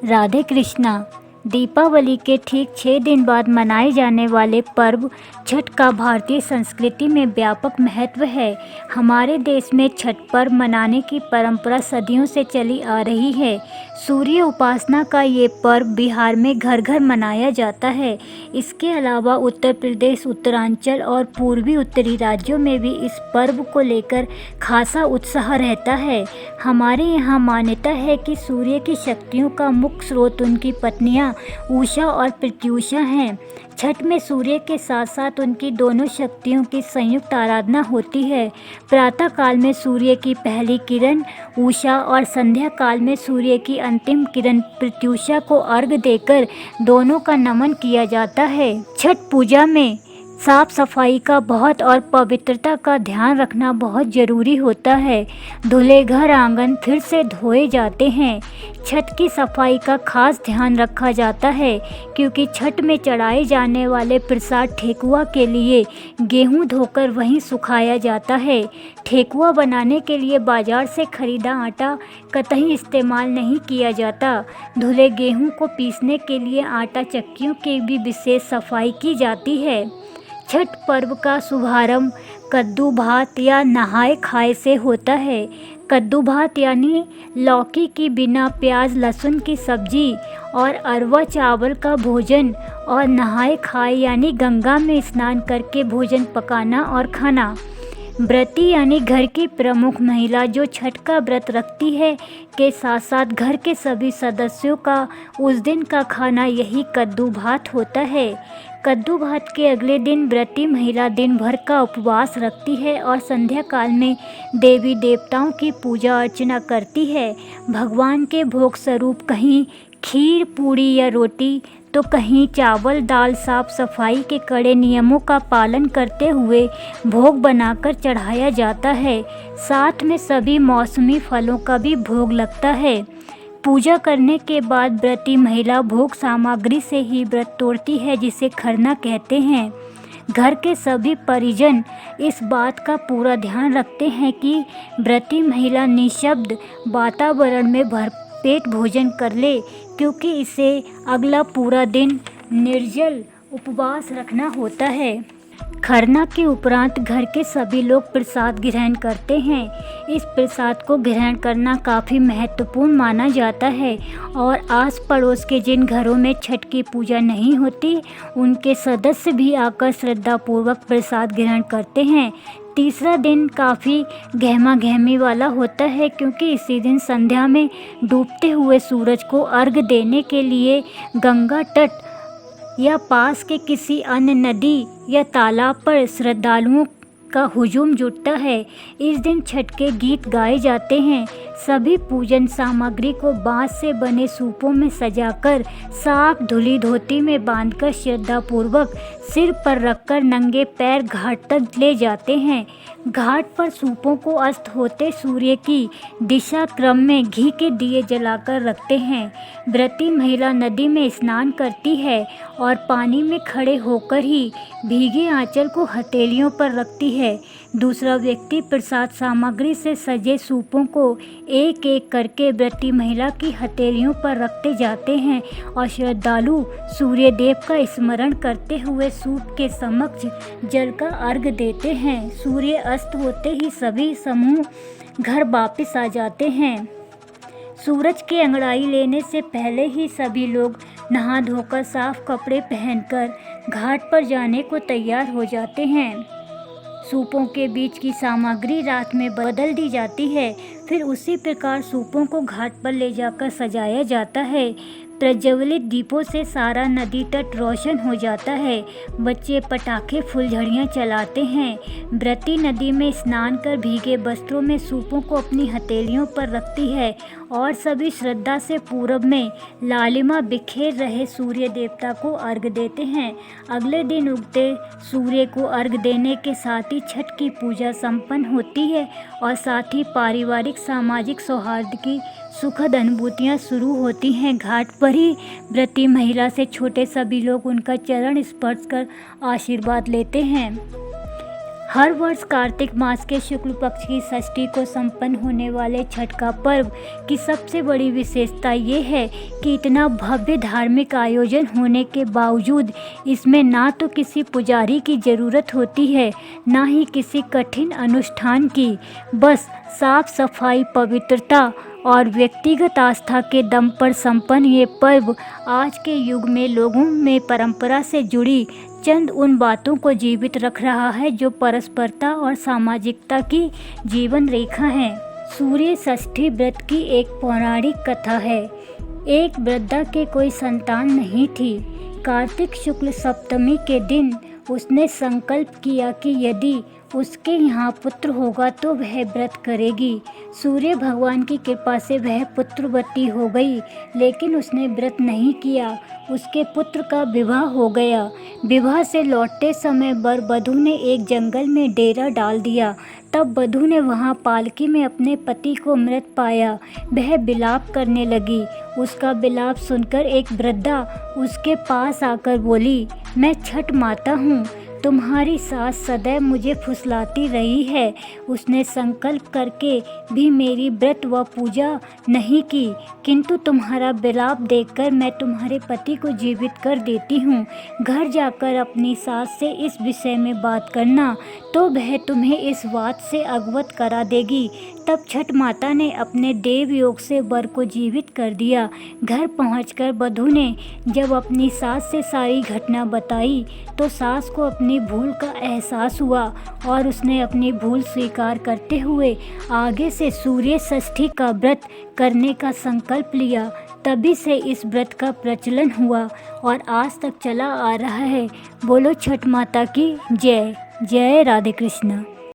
राधे कृष्णा। दीपावली के ठीक 6 दिन बाद मनाए जाने वाले पर्व छठ का भारतीय संस्कृति में व्यापक महत्व है। हमारे देश में छठ पर्व मनाने की परंपरा सदियों से चली आ रही है। सूर्य उपासना का ये पर्व बिहार में घर घर मनाया जाता है। इसके अलावा उत्तर प्रदेश, उत्तरांचल और पूर्वी उत्तरी राज्यों में भी इस पर्व को लेकर खासा उत्साह रहता है। हमारे यहाँ मान्यता है कि सूर्य की शक्तियों का मुख्य स्रोत उनकी पत्नियाँ उषा और प्रत्युषा हैं। छठ में सूर्य के साथ साथ उनकी दोनों शक्तियों की संयुक्त आराधना होती है। प्रातः काल में सूर्य की पहली किरण उषा और संध्या काल में सूर्य की अंतिम किरण प्रत्युषा को अर्घ्य देकर दोनों का नमन किया जाता है। छठ पूजा में साफ सफाई का बहुत और पवित्रता का ध्यान रखना बहुत ज़रूरी होता है। धुले घर आंगन फिर से धोए जाते हैं। छठ की सफाई का खास ध्यान रखा जाता है क्योंकि छठ में चढ़ाए जाने वाले प्रसाद ठेकुआ के लिए गेहूं धोकर वहीं सुखाया जाता है। ठेकुआ बनाने के लिए बाजार से खरीदा आटा कतई इस्तेमाल नहीं किया जाता। धुले गेहूं को पीसने के लिए आटा चक्कियों की भी विशेष सफाई की जाती है। छठ पर्व का शुभारंभ कद्दू भात या नहाय खाए से होता है। कद्दू भात यानी लौकी की बिना प्याज लहसुन की सब्जी और अरवा चावल का भोजन, और नहाय खाए यानी गंगा में स्नान करके भोजन पकाना और खाना। व्रती यानी घर की प्रमुख महिला जो छठ का व्रत रखती है के साथ साथ घर के सभी सदस्यों का उस दिन का खाना यही कद्दू भात होता है। कद्दू भात के अगले दिन व्रती महिला दिन भर का उपवास रखती है और संध्या काल में देवी देवताओं की पूजा अर्चना करती है। भगवान के भोग स्वरूप कहीं खीर पूड़ी या रोटी तो कहीं चावल दाल साफ सफाई के कड़े नियमों का पालन करते हुए भोग बनाकर चढ़ाया जाता है। साथ में सभी मौसमी फलों का भी भोग लगता है। पूजा करने के बाद व्रती महिला भोग सामग्री से ही व्रत तोड़ती है जिसे खरना कहते हैं। घर के सभी परिजन इस बात का पूरा ध्यान रखते हैं कि व्रती महिला निःशब्द वातावरण में भरपेट भोजन कर ले क्योंकि इसे अगला पूरा दिन निर्जल उपवास रखना होता है। खरना के उपरांत घर के सभी लोग प्रसाद ग्रहण करते हैं। इस प्रसाद को ग्रहण करना काफ़ी महत्वपूर्ण माना जाता है और आस पड़ोस के जिन घरों में छठ की पूजा नहीं होती उनके सदस्य भी आकर श्रद्धापूर्वक प्रसाद ग्रहण करते हैं। तीसरा दिन काफ़ी गहमा गहमी वाला होता है क्योंकि इसी दिन संध्या में डूबते हुए सूरज को अर्घ्य देने के लिए गंगा तट या पास के किसी अन्य नदी या तालाब पर श्रद्धालुओं का हुजूम जुटता है। इस दिन छठ के गीत गाए जाते हैं। सभी पूजन सामग्री को बांस से बने सूपों में सजाकर साफ धुली धोती में बांधकर श्रद्धापूर्वक सिर पर रखकर नंगे पैर घाट तक ले जाते हैं। घाट पर सूपों को अस्त होते सूर्य की दिशा क्रम में घी के दिए जलाकर रखते हैं। व्रती महिला नदी में स्नान करती है और पानी में खड़े होकर ही भीगे आंचल को हथेलियों पर रखती है। दूसरा व्यक्ति प्रसाद सामग्री से सजे सूपों को एक एक करके व्रती महिला की हथेलियों पर रखते जाते हैं और श्रद्धालु सूर्य देव का स्मरण करते हुए सूप के समक्ष जल का अर्घ्य देते हैं। सूर्य अस्त होते ही सभी समूह घर वापस आ जाते हैं। सूरज की अंगड़ाई लेने से पहले ही सभी लोग नहा धोकर साफ कपड़े पहनकर घाट पर जाने को तैयार हो जाते हैं। सूपों के बीच की सामग्री रात में बदल दी जाती है। फिर उसी प्रकार सूपों को घाट पर ले जाकर सजाया जाता है। प्रज्वलित दीपों से सारा नदी तट रोशन हो जाता है। बच्चे पटाखे फुलझड़ियाँ चलाते हैं। व्रती नदी में स्नान कर भीगे वस्त्रों में सूपों को अपनी हथेलियों पर रखती है और सभी श्रद्धा से पूरब में लालिमा बिखेर रहे सूर्य देवता को अर्घ्य देते हैं। अगले दिन उगते सूर्य को अर्घ्य देने के साथ ही छठ की पूजा संपन्न होती है और साथ ही पारिवारिक सामाजिक सौहार्द की सुखद अनुभूतियाँ शुरू होती हैं। घाट पर ही व्रती महिला से छोटे सभी लोग उनका चरण स्पर्श कर आशीर्वाद लेते हैं। हर वर्ष कार्तिक मास के शुक्ल पक्ष की षष्ठी को संपन्न होने वाले छठ का पर्व की सबसे बड़ी विशेषता ये है कि इतना भव्य धार्मिक आयोजन होने के बावजूद इसमें ना तो किसी पुजारी की ज़रूरत होती है, ना ही किसी कठिन अनुष्ठान की। बस साफ सफाई, पवित्रता और व्यक्तिगत आस्था के दम पर संपन्न ये पर्व आज के युग में लोगों में परंपरा से जुड़ी चंद उन बातों को जीवित रख रहा है जो परस्परता और सामाजिकता की जीवन रेखा है। सूर्य षष्ठी व्रत की एक पौराणिक कथा है। एक वृद्धा के कोई संतान नहीं थी। कार्तिक शुक्ल सप्तमी के दिन उसने संकल्प किया कि यदि उसके यहाँ पुत्र होगा तो वह व्रत करेगी। सूर्य भगवान की कृपा से वह पुत्रवती हो गई, लेकिन उसने व्रत नहीं किया। उसके पुत्र का विवाह हो गया। विवाह से लौटते समय वर वधू ने एक जंगल में डेरा डाल दिया। तब वधू ने वहाँ पालकी में अपने पति को मृत पाया। वह विलाप करने लगी। उसका विलाप सुनकर एक वृद्धा उसके पास आकर बोली, मैं छठ माता हूँ, तुम्हारी सास सदैव मुझे फुसलाती रही है। उसने संकल्प करके भी मेरी व्रत व पूजा नहीं की, किंतु तुम्हारा विलाप देखकर मैं तुम्हारे पति को जीवित कर देती हूँ। घर जाकर अपनी सास से इस विषय में बात करना, तो वह तुम्हें इस बात से अवगत करा देगी। तब छठ माता ने अपने देव योग से वर को जीवित कर दिया। घर पहुंचकर वधू ने जब अपनी सास से सारी घटना बताई तो सास को अपनी भूल का एहसास हुआ और उसने अपनी भूल स्वीकार करते हुए आगे से सूर्य षष्ठी का व्रत करने का संकल्प लिया। तभी से इस व्रत का प्रचलन हुआ और आज तक चला आ रहा है। बोलो छठ माता की जय। जय राधे कृष्ण।